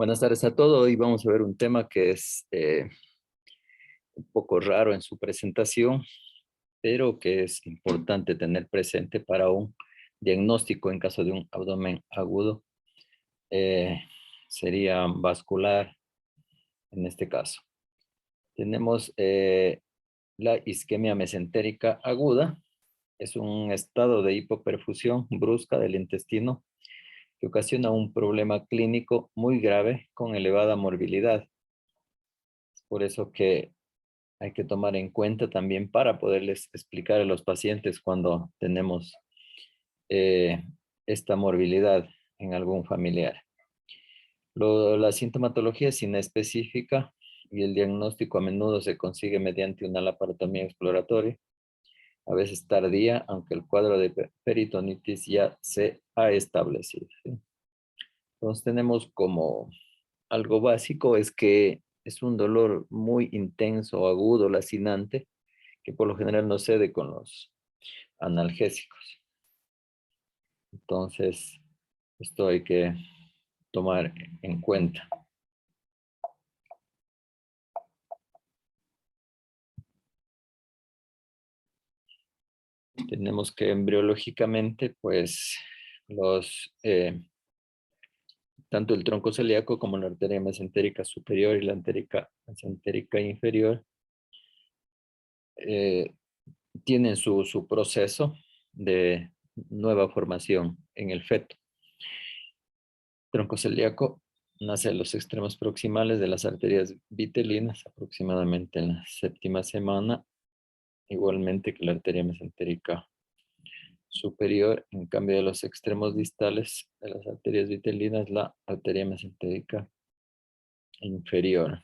Buenas tardes a todos. Hoy vamos a ver un tema que es un poco raro en su presentación, pero que es importante tener presente para un diagnóstico en caso de un abdomen agudo. Eh, Sería vascular en este caso. Tenemos la isquemia mesentérica aguda. Es un estado de hipoperfusión brusca del intestino que ocasiona un problema clínico muy grave con elevada morbilidad. Es por eso que hay que tomar en cuenta también para poderles explicar a los pacientes cuando tenemos eh, esta morbilidad en algún familiar. La sintomatología es inespecífica y el diagnóstico a menudo se consigue mediante una laparotomía exploratoria, a veces tardía, aunque el cuadro de peritonitis ya se ha establecido, ¿sí? Entonces tenemos como algo básico es que es un dolor muy intenso, agudo, lacinante, que por lo general no cede con los analgésicos. Entonces, esto hay que tomar en cuenta. Tenemos que embriológicamente, pues, tanto el tronco celíaco como la arteria mesentérica superior y la arteria mesentérica inferior eh, tienen su proceso de nueva formación en el feto. Tronco celíaco nace a los extremos proximales de las arterias vitelinas, aproximadamente en la séptima semana, igualmente que la arteria mesentérica superior. En cambio, de los extremos distales de las arterias vitelinas, la arteria mesentérica inferior.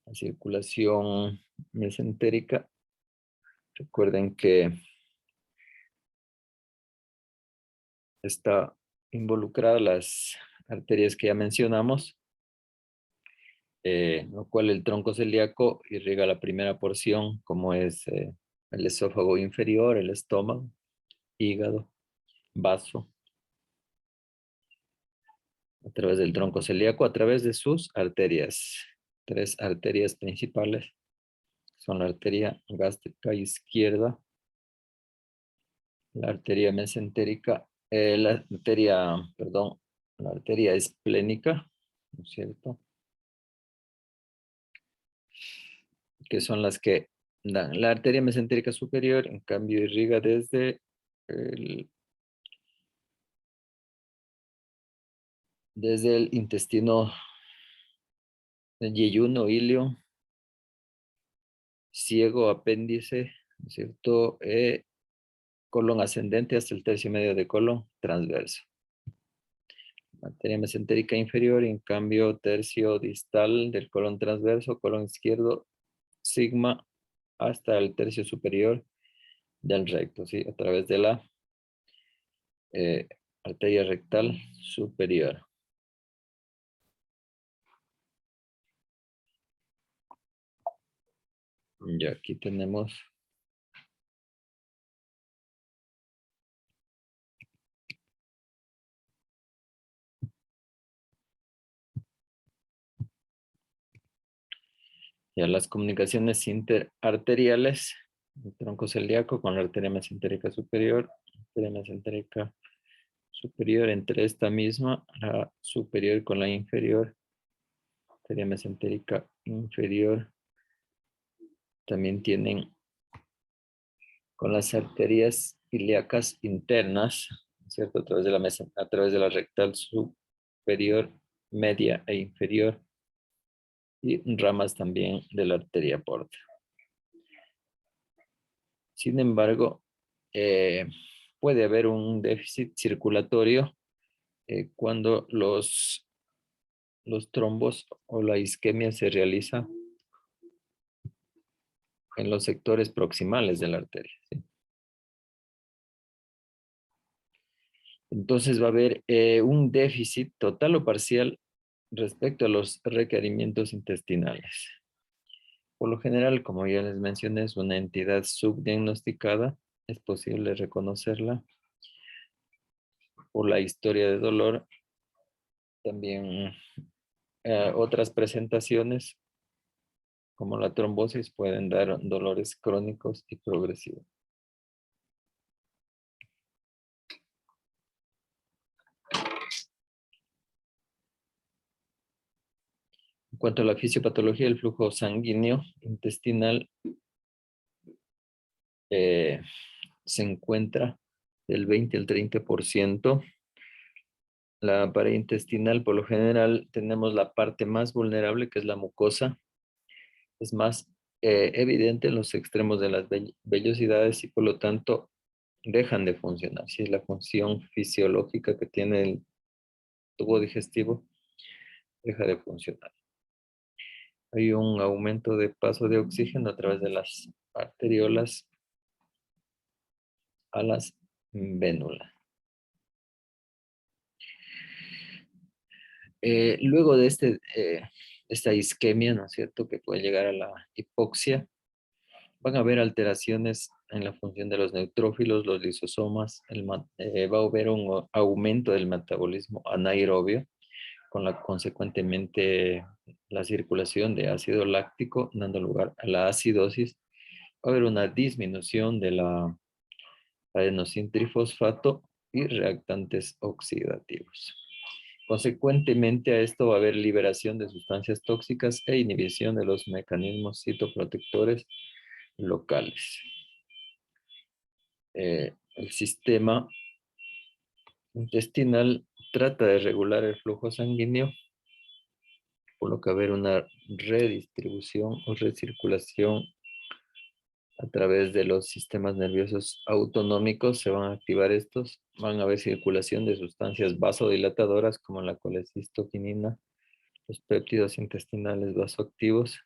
La circulación mesentérica, recuerden que está involucrada las arterias que ya mencionamos, lo cual el tronco celíaco irriga la primera porción, como es el esófago inferior, el estómago, hígado, vaso, a través del tronco celíaco, a través de sus arterias. Tres arterias principales son la arteria gástrica izquierda, la arteria mesentérica, la arteria esplénica, ¿no es cierto? Que son las que dan. La arteria mesentérica superior, en cambio, irriga desde el intestino yeyuno, ilio, ciego, apéndice, ¿no es cierto? Colon ascendente hasta el tercio medio de colon transverso. Arteria mesentérica inferior, en cambio, tercio distal del colon transverso, colon izquierdo, sigma, hasta el tercio superior del recto, ¿sí? A través de la eh, arteria rectal superior. Y aquí tenemos ya las comunicaciones interarteriales, el tronco celíaco con la arteria mesentérica superior, arteria mesentérica superior entre esta misma, la superior con la inferior, arteria mesentérica inferior, también tienen con las arterias ilíacas internas, ¿cierto? A través de la rectal superior, media e inferior, y ramas también de la arteria porta. Sin embargo, puede haber un déficit circulatorio cuando los trombos o la isquemia se realiza en los sectores proximales de la arteria, ¿sí? Entonces va a haber un déficit total o parcial respecto a los requerimientos intestinales. Por lo general, como ya les mencioné, es una entidad subdiagnosticada. Es posible reconocerla por la historia de dolor También otras presentaciones, como la trombosis, pueden dar dolores crónicos y progresivos. En cuanto a la fisiopatología del flujo sanguíneo intestinal, se encuentra del 20 al 30%. La pared intestinal, por lo general, tenemos la parte más vulnerable, que es la mucosa. Es más evidente en los extremos de las vellosidades y por lo tanto dejan de funcionar. Si es la función fisiológica que tiene el tubo digestivo, deja de funcionar. Hay un aumento de paso de oxígeno a través de las arteriolas a las vénulas. Luego de esta isquemia, ¿no es cierto?, que puede llegar a la hipoxia, van a haber alteraciones en la función de los neutrófilos, los lisosomas, va a haber un aumento del metabolismo anaerobio, con la consecuentemente la circulación de ácido láctico, dando lugar a la acidosis. Va a haber una disminución de la adenosin trifosfato y reactantes oxidativos. Consecuentemente a esto va a haber liberación de sustancias tóxicas e inhibición de los mecanismos citoprotectores locales. El sistema intestinal trata de regular el flujo sanguíneo, por lo que va a haber una redistribución o recirculación a través de los sistemas nerviosos autonómicos. Se van a activar estos, van a haber circulación de sustancias vasodilatadoras como la colecistoquinina, los péptidos intestinales vasoactivos,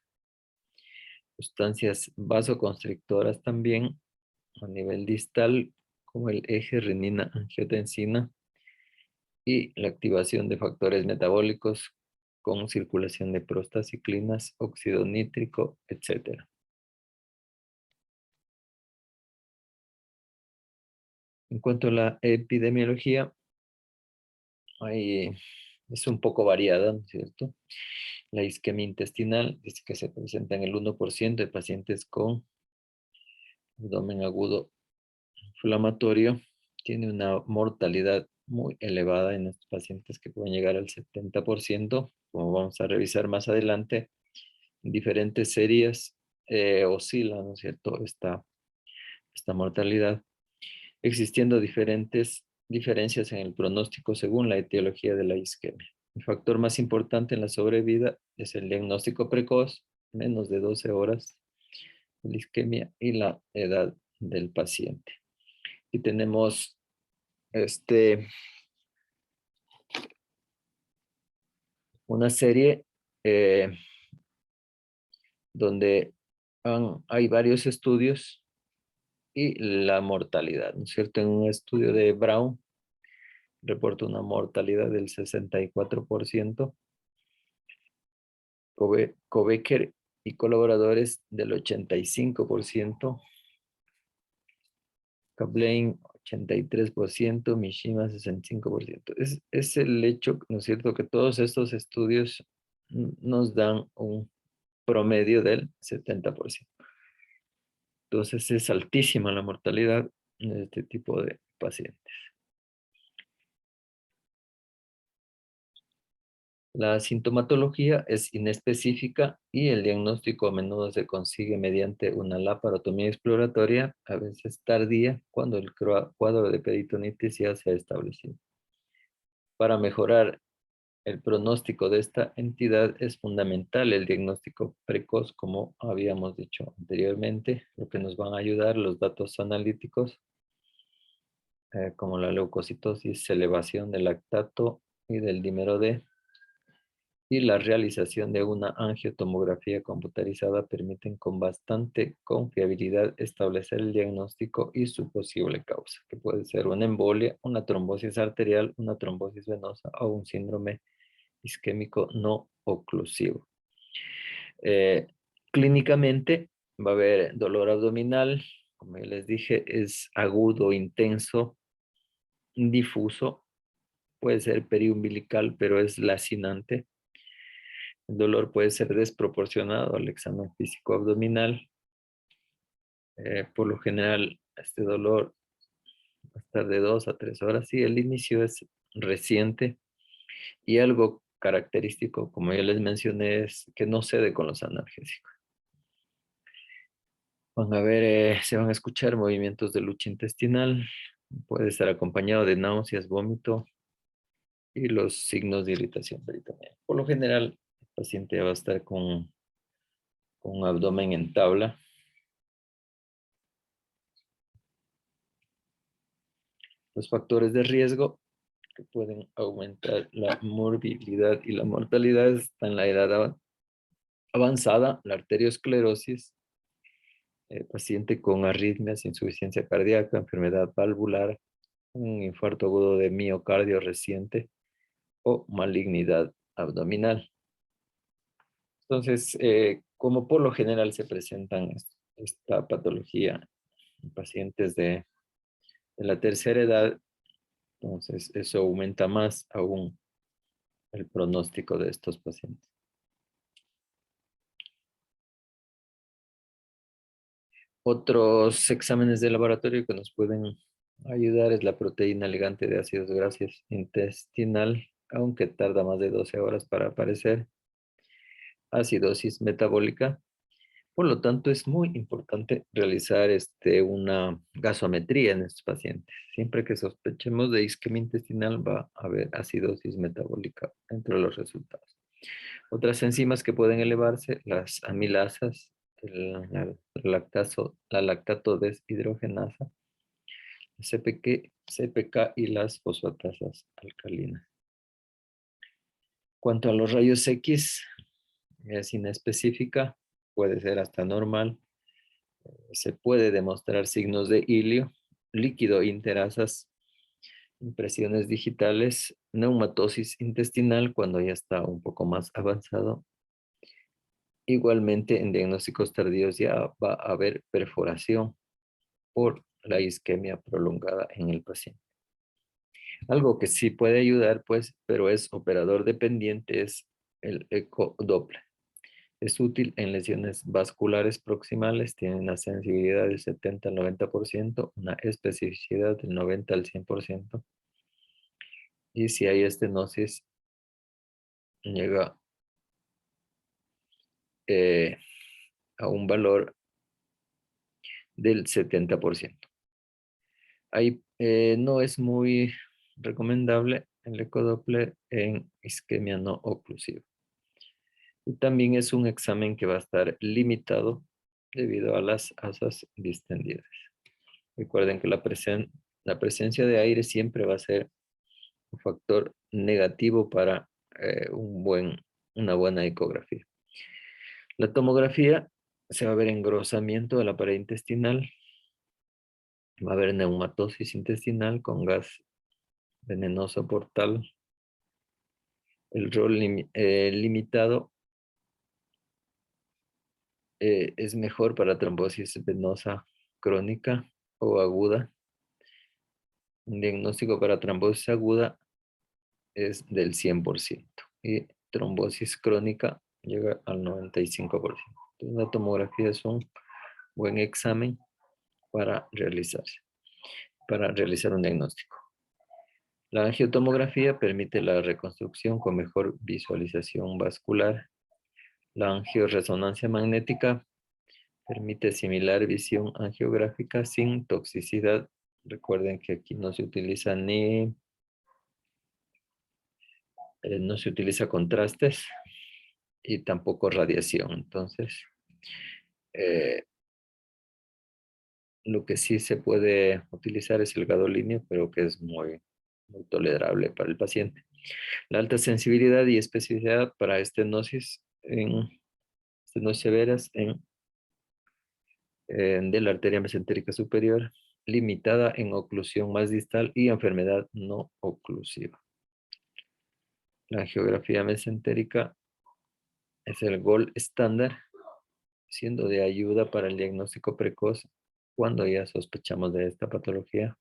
sustancias vasoconstrictoras también a nivel distal, como el eje renina-angiotensina, y la activación de factores metabólicos con circulación de prostaciclinas, óxido nítrico, etc. En cuanto a la epidemiología, es un poco variada, ¿no es cierto? La isquemia intestinal dice que se presenta en el 1% de pacientes con abdomen agudo inflamatorio. Tiene una mortalidad muy elevada en estos pacientes, que pueden llegar al 70%, como vamos a revisar más adelante. En diferentes series oscila, ¿no es cierto?, esta mortalidad, existiendo diferencias en el pronóstico según la etiología de la isquemia. El factor más importante en la sobrevida es el diagnóstico precoz, menos de 12 horas de la isquemia, y la edad del paciente. Y tenemos una serie donde hay varios estudios y la mortalidad, ¿no es cierto? En un estudio de Brown reporta una mortalidad del 64%, Kobecker y colaboradores del 85%, Kaplan 83%, Mishima 65%. Es el hecho, ¿no es cierto?, que todos estos estudios nos dan un promedio del 70%. Entonces es altísima la mortalidad de este tipo de pacientes. La sintomatología es inespecífica y el diagnóstico a menudo se consigue mediante una laparotomía exploratoria, a veces tardía, cuando el cuadro de peritonitis ya se ha establecido. Para mejorar el pronóstico de esta entidad es fundamental el diagnóstico precoz, como habíamos dicho anteriormente, lo que nos van a ayudar los datos analíticos, como la leucocitosis, elevación del lactato y del dímero D, y la realización de una angiotomografía computarizada permiten con bastante confiabilidad establecer el diagnóstico y su posible causa, que puede ser una embolia, una trombosis arterial, una trombosis venosa o un síndrome isquémico no oclusivo. Clínicamente va a haber dolor abdominal, como ya les dije, es agudo, intenso, difuso, puede ser periumbilical, pero es lacinante. El dolor puede ser desproporcionado al examen físico abdominal. Por lo general, este dolor va a estar de 2 a 3 horas y el inicio es reciente. Y algo característico, como ya les mencioné, es que no cede con los analgésicos. Van a ver, se van a escuchar movimientos de lucha intestinal, puede estar acompañado de náuseas, vómito y los signos de irritación peritoneal. Por lo general, el paciente va a estar con abdomen en tabla. Los factores de riesgo que pueden aumentar la morbilidad y la mortalidad están en la edad avanzada, la arteriosclerosis, paciente con arritmias, insuficiencia cardíaca, enfermedad valvular, un infarto agudo de miocardio reciente o malignidad abdominal. Entonces, como por lo general se presentan esta patología en pacientes de la tercera edad, entonces eso aumenta más aún el pronóstico de estos pacientes. Otros exámenes de laboratorio que nos pueden ayudar es la proteína ligante de ácidos grasos intestinal, aunque tarda más de 12 horas para aparecer. Acidosis metabólica. Por lo tanto, es muy importante realizar una gasometría en estos pacientes. Siempre que sospechemos de isquemia intestinal va a haber acidosis metabólica entre los resultados. Otras enzimas que pueden elevarse, las amilasas, la lactato deshidrogenasa, CPK y las fosfatasas alcalinas. Cuanto a los rayos X, es inespecífica, puede ser hasta normal. Se puede demostrar signos de hilio, líquido interasas, impresiones digitales, neumatosis intestinal cuando ya está un poco más avanzado. Igualmente, en diagnósticos tardíos ya va a haber perforación por la isquemia prolongada en el paciente. Algo que sí puede ayudar, pues, pero es operador dependiente, es el ecodoppler. Es útil en lesiones vasculares proximales, tiene una sensibilidad del 70 al 90%, una especificidad del 90 al 100%, y si hay estenosis, llega a un valor del 70%. Ahí no es muy recomendable el ecodoppler en isquemia no oclusiva. Y también es un examen que va a estar limitado debido a las asas distendidas. Recuerden que la presencia de aire siempre va a ser un factor negativo para una buena ecografía. La tomografía se va a ver engrosamiento de la pared intestinal, va a haber neumatosis intestinal con gas venenoso portal. El rol limitado es mejor para trombosis venosa crónica o aguda. Un diagnóstico para trombosis aguda es del 100% y trombosis crónica llega al 95%. Entonces, la tomografía es un buen examen para realizar un diagnóstico. La angiotomografía permite la reconstrucción con mejor visualización vascular. La angioresonancia magnética permite similar visión angiográfica sin toxicidad. Recuerden que aquí no se utiliza no se utiliza contrastes y tampoco radiación. Entonces, lo que sí se puede utilizar es el gadolínio, pero que es muy tolerable para el paciente. La alta sensibilidad y especificidad para estenosis severas de la arteria mesentérica superior, limitada en oclusión más distal y enfermedad no oclusiva. La angiografía mesentérica es el gold estándar, siendo de ayuda para el diagnóstico precoz cuando ya sospechamos de esta patología.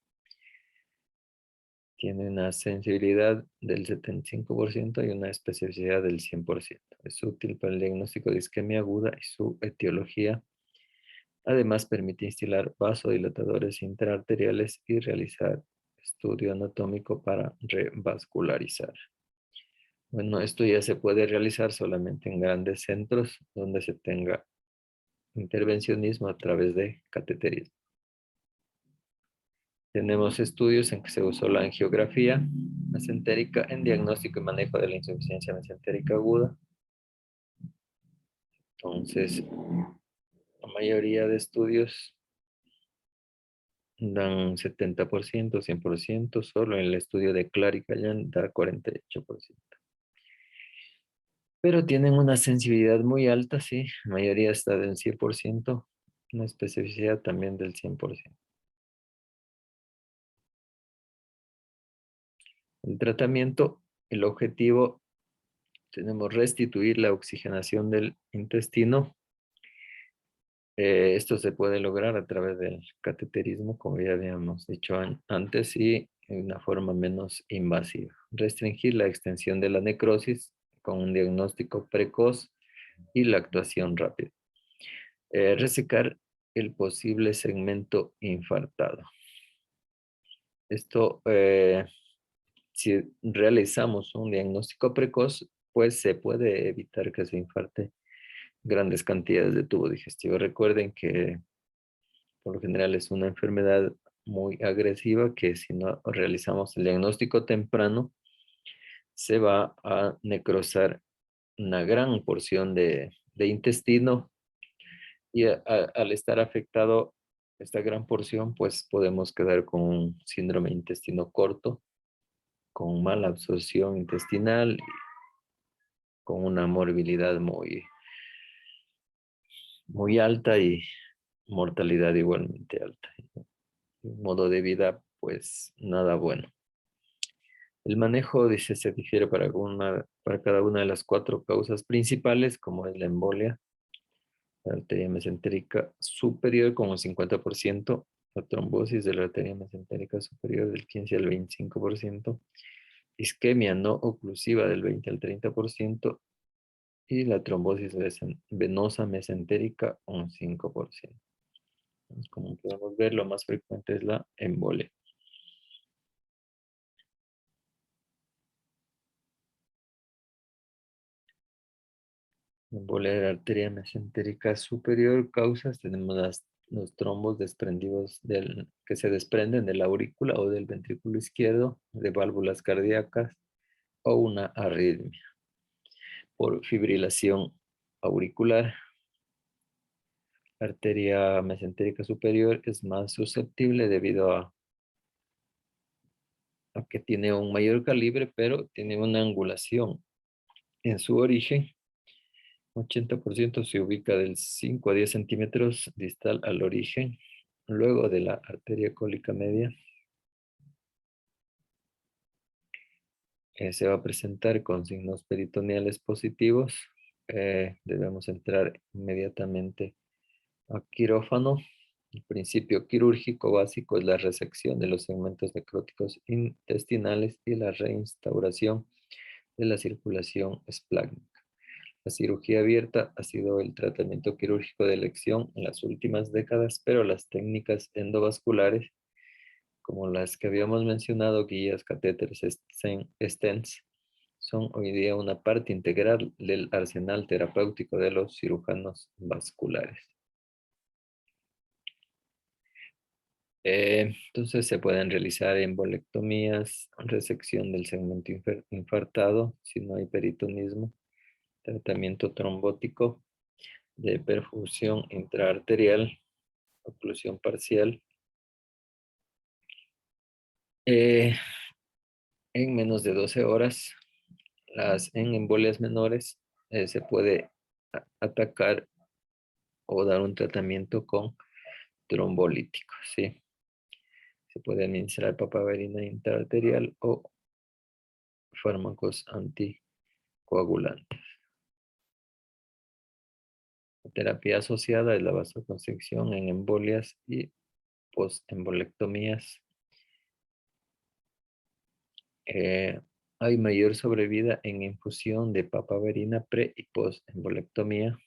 Tiene una sensibilidad del 75% y una especificidad del 100%. Es útil para el diagnóstico de isquemia aguda y su etiología. Además, permite instilar vasodilatadores intraarteriales y realizar estudio anatómico para revascularizar. Bueno, esto ya se puede realizar solamente en grandes centros donde se tenga intervencionismo a través de cateterismo. Tenemos estudios en que se usó la angiografía mesentérica en diagnóstico y manejo de la insuficiencia mesentérica aguda. Entonces, la mayoría de estudios dan 70%, 100%, solo en el estudio de Clark y Callan da 48%. Pero tienen una sensibilidad muy alta, sí, la mayoría está del 100%, una especificidad también del 100%. El tratamiento, el objetivo, tenemos restituir la oxigenación del intestino. Esto se puede lograr a través del cateterismo, como ya habíamos dicho antes, y de una forma menos invasiva. Restringir la extensión de la necrosis con un diagnóstico precoz y la actuación rápida. Resecar el posible segmento infartado. Esto, si realizamos un diagnóstico precoz, pues se puede evitar que se infarte grandes cantidades de tubo digestivo. Recuerden que por lo general es una enfermedad muy agresiva que si no realizamos el diagnóstico temprano, se va a necrosar una gran porción de intestino y al estar afectado esta gran porción, pues podemos quedar con un síndrome de intestino corto, con mala absorción intestinal, con una morbilidad muy alta y mortalidad igualmente alta. Un modo de vida, pues nada bueno. El manejo, dice, se difiere para cada una de las 4 causas principales, como es la embolia, la arteria mesentérica superior con un 50%, la trombosis de la arteria mesentérica superior del 15 al 25%, isquemia no oclusiva del 20 al 30% y la trombosis venosa mesentérica un 5%. Entonces, como podemos ver, lo más frecuente es la embolia. Embolia de la arteria mesentérica superior, causas, tenemos los trombos desprendidos que se desprenden de la aurícula o del ventrículo izquierdo, de válvulas cardíacas o una arritmia por fibrilación auricular. La arteria mesentérica superior es más susceptible debido a que tiene un mayor calibre, pero tiene una angulación en su origen. 80% se ubica del 5 a 10 centímetros distal al origen, luego de la arteria cólica media. Se va a presentar con signos peritoneales positivos. Debemos entrar inmediatamente a quirófano. El principio quirúrgico básico es la resección de los segmentos necróticos intestinales y la reinstauración de la circulación esplácnica. La cirugía abierta ha sido el tratamiento quirúrgico de elección en las últimas décadas, pero las técnicas endovasculares, como las que habíamos mencionado, guías, catéteres, stents, son hoy día una parte integral del arsenal terapéutico de los cirujanos vasculares. Entonces se pueden realizar embolectomías, resección del segmento infartado si no hay peritonismo, tratamiento trombótico de perfusión intraarterial, oclusión parcial. En menos de 12 horas, en embolias menores se puede atacar o dar un tratamiento con trombolíticos, ¿sí? Se puede administrar papaverina intraarterial o fármacos anticoagulantes. La terapia asociada es la vasoconstricción en embolias y postembolectomías. Eh, hay mayor sobrevida en infusión de papaverina pre y post embolectomía.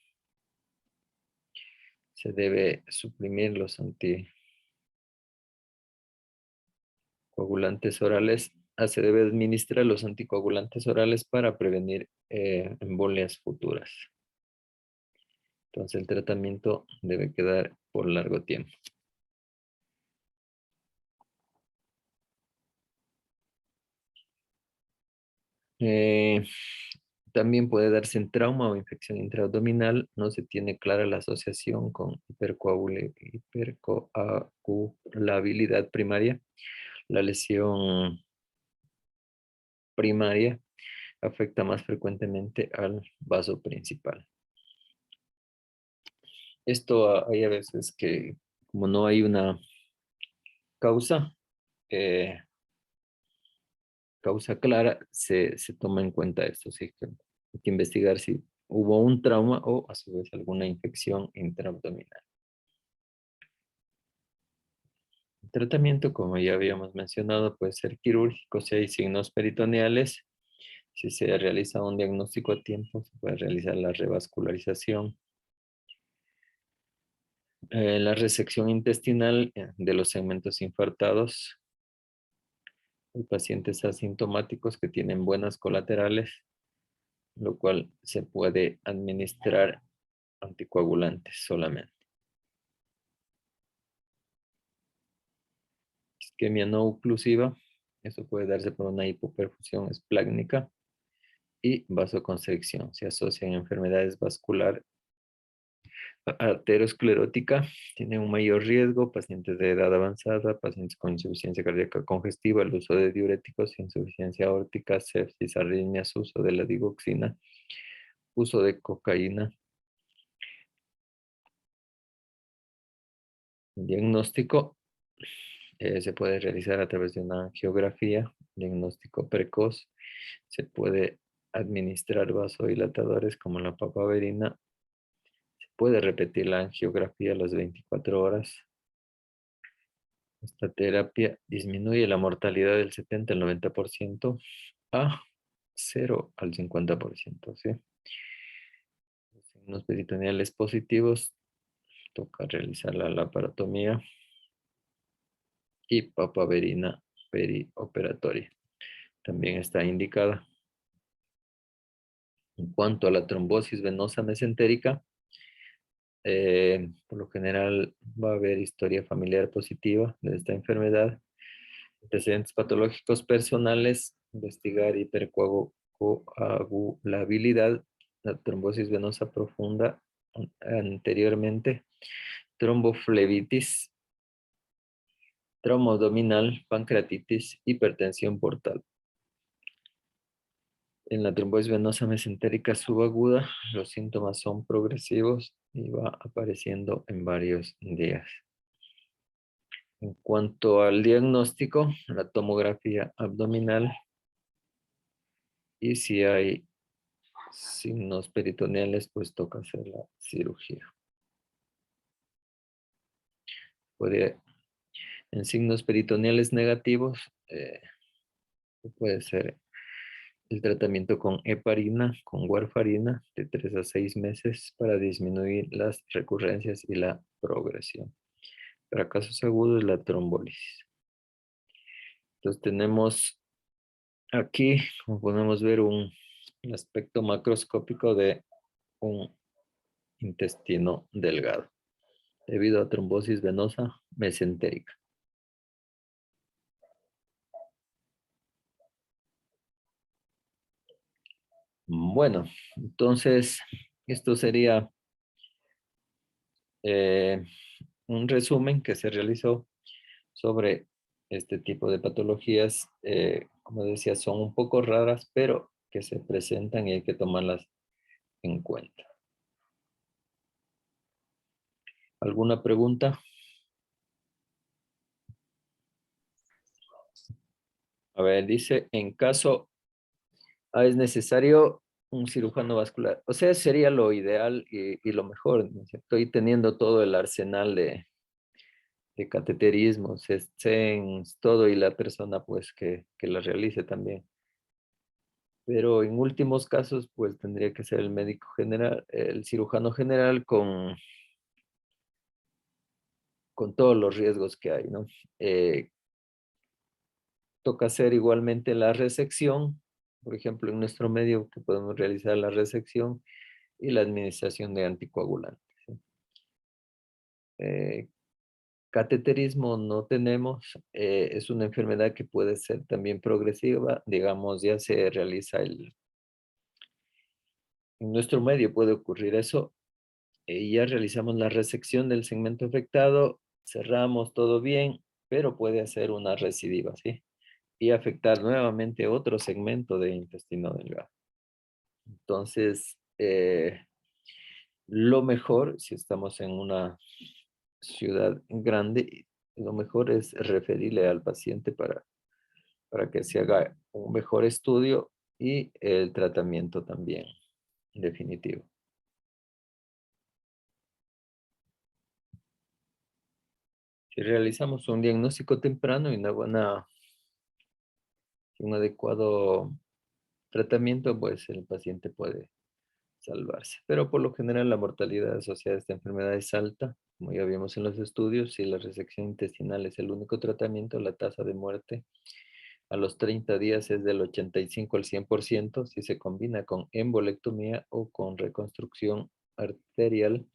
Se debe suprimir los anticoagulantes orales. Se debe administrar los anticoagulantes orales para prevenir embolias futuras. Entonces el tratamiento debe quedar por largo tiempo. También puede darse en trauma o infección intraabdominal. No se tiene clara la asociación con hipercoagulabilidad primaria. La lesión primaria afecta más frecuentemente al vaso principal. Esto hay a veces que, como no hay una causa, eh, causa clara, se toma en cuenta esto. ¿Sí? Hay que investigar si hubo un trauma o a su vez alguna infección intraabdominal. El tratamiento, como ya habíamos mencionado, puede ser quirúrgico si hay signos peritoneales. Si se realiza un diagnóstico a tiempo, se puede realizar la revascularización. La resección intestinal de los segmentos infartados. Hay pacientes asintomáticos que tienen buenas colaterales, lo cual se puede administrar anticoagulantes solamente. Isquemia no oclusiva, eso puede darse por una hipoperfusión esplácnica y vasoconstricción. Se asocian enfermedades vascular arteriosclerótica, tiene un mayor riesgo, pacientes de edad avanzada, pacientes con insuficiencia cardíaca congestiva, el uso de diuréticos, insuficiencia aórtica, sepsis, arritmias, uso de la digoxina, uso de cocaína. El diagnóstico se puede realizar a través de una angiografía, diagnóstico precoz, se puede administrar vasodilatadores como la papaverina, se puede repetir la angiografía a las 24 horas. Esta terapia disminuye la mortalidad del 70 al 90% a 0 al 50%. ¿Sí? Los signos peritoneales positivos, toca realizar la laparotomía y papaverina perioperatoria. También está indicada. En cuanto a la trombosis venosa mesentérica, por lo general va a haber historia familiar positiva de esta enfermedad, antecedentes patológicos personales, investigar hipercoagulabilidad, la trombosis venosa profunda anteriormente, tromboflebitis, trauma abdominal, pancreatitis, hipertensión portal. En la trombosis venosa mesentérica subaguda, los síntomas son progresivos y va apareciendo en varios días. En cuanto al diagnóstico, la tomografía abdominal y si hay signos peritoneales, pues toca hacer la cirugía. En signos peritoneales negativos, puede ser el tratamiento con heparina, con warfarina, de 3 a 6 meses para disminuir las recurrencias y la progresión. Para casos agudos, la trombólisis. Entonces tenemos aquí, como podemos ver, un aspecto macroscópico de un intestino delgado, debido a trombosis venosa mesentérica. Bueno, entonces esto sería un resumen que se realizó sobre este tipo de patologías. Como decía, son un poco raras, pero que se presentan y hay que tomarlas en cuenta. ¿Alguna pregunta? A ver, dice, en caso es necesario un cirujano vascular. O sea, sería lo ideal y lo mejor, ¿no es cierto? Y teniendo todo el arsenal de cateterismo, SENS, todo, y la persona pues que la realice también. Pero en últimos casos, pues tendría que ser el médico general, el cirujano general con todos los riesgos que hay, ¿no? Toca hacer igualmente la resección, por ejemplo, en nuestro medio que podemos realizar la resección y la administración de anticoagulantes, ¿sí? Eh, Cateterismo no tenemos, es una enfermedad que puede ser también progresiva, digamos, ya se realiza en nuestro medio puede ocurrir eso, ya realizamos la resección del segmento afectado, cerramos todo bien, pero puede hacer una recidiva, ¿sí? Y afectar nuevamente otro segmento de intestino delgado. Entonces, lo mejor, si estamos en una ciudad grande, lo mejor es referirle al paciente para que se haga un mejor estudio y el tratamiento también definitivo. Si realizamos un diagnóstico temprano y un adecuado tratamiento, pues el paciente puede salvarse. Pero por lo general la mortalidad asociada a esta enfermedad es alta, como ya vimos en los estudios. Si la resección intestinal es el único tratamiento, la tasa de muerte a los 30 días es del 85 al 100%. Si se combina con embolectomía o con reconstrucción arterial,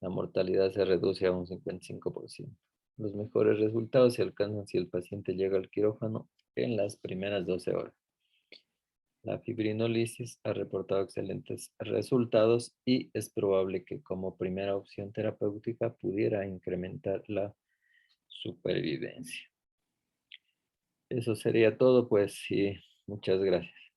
la mortalidad se reduce a un 55%. Los mejores resultados se alcanzan si el paciente llega al quirófano en las primeras 12 horas. La fibrinolisis ha reportado excelentes resultados y es probable que como primera opción terapéutica pudiera incrementar la supervivencia. Eso sería todo, pues, y muchas gracias.